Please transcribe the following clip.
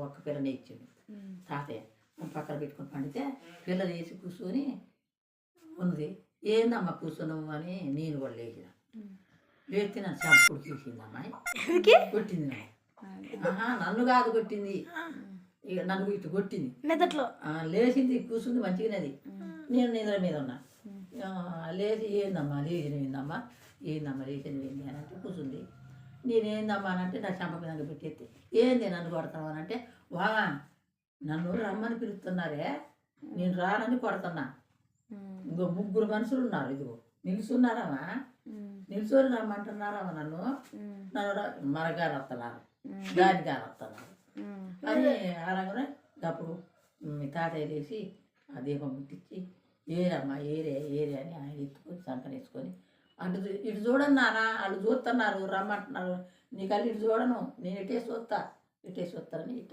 ఒక్క పిల్లని ఇచ్చిండు తాతయ్య. పక్కన పెట్టుకొని పండితే పిల్లలు వేసి కూర్చొని ఉంది. ఏందమ్మా కూర్చున్నావు అని నేను కూడా లేచిన. లేస్తే నన్ను చంపుడు చూసింది అమ్మాయి, కొట్టింది నన్ను. నన్ను కాదు కొట్టింది, ఇక నన్ను ఇటు కొట్టింది. లేచింది, కూర్చుంది మంచిగానేది. నేను నిద్ర మీద ఉన్నా. లేచి ఏందమ్మా లేచినవిందమ్మా, ఏందమ్మా లేచినవింది అని అంటే కూర్చుంది. నేనేందమ్మా అని అంటే నా చంప మీద పెట్టేస్తే ఏంది నన్ను కొడతావు అని అంటే, వా నన్ను రమ్మని పిలుస్తున్నారే, నేను రానని కొడుతున్నా. ఇంకో 3 మనుషులు ఉన్నారు, ఇదిగో నిలుచున్నారమ్మా, నిల్చొని రమ్మంటున్నారమ్మా నన్ను. నన్ను మరగారు వస్తున్నారు, దాని గారు వస్తున్నారు అని అలాగనే. అప్పుడు మీ తాతయ్య లేచి ఆ దీపం ముట్టించి ఏరమ్మా ఏరే ఏరే అని ఆయన ఎత్తుకొని సంకనేసుకొని అటు ఇటు చూడండి నాన్న, వాళ్ళు చూస్తున్నారు రమ్మంటున్నారు, నీకు అల్లు ఇటు చూడను, నేను ఇటే చూస్తానని ఇట్ట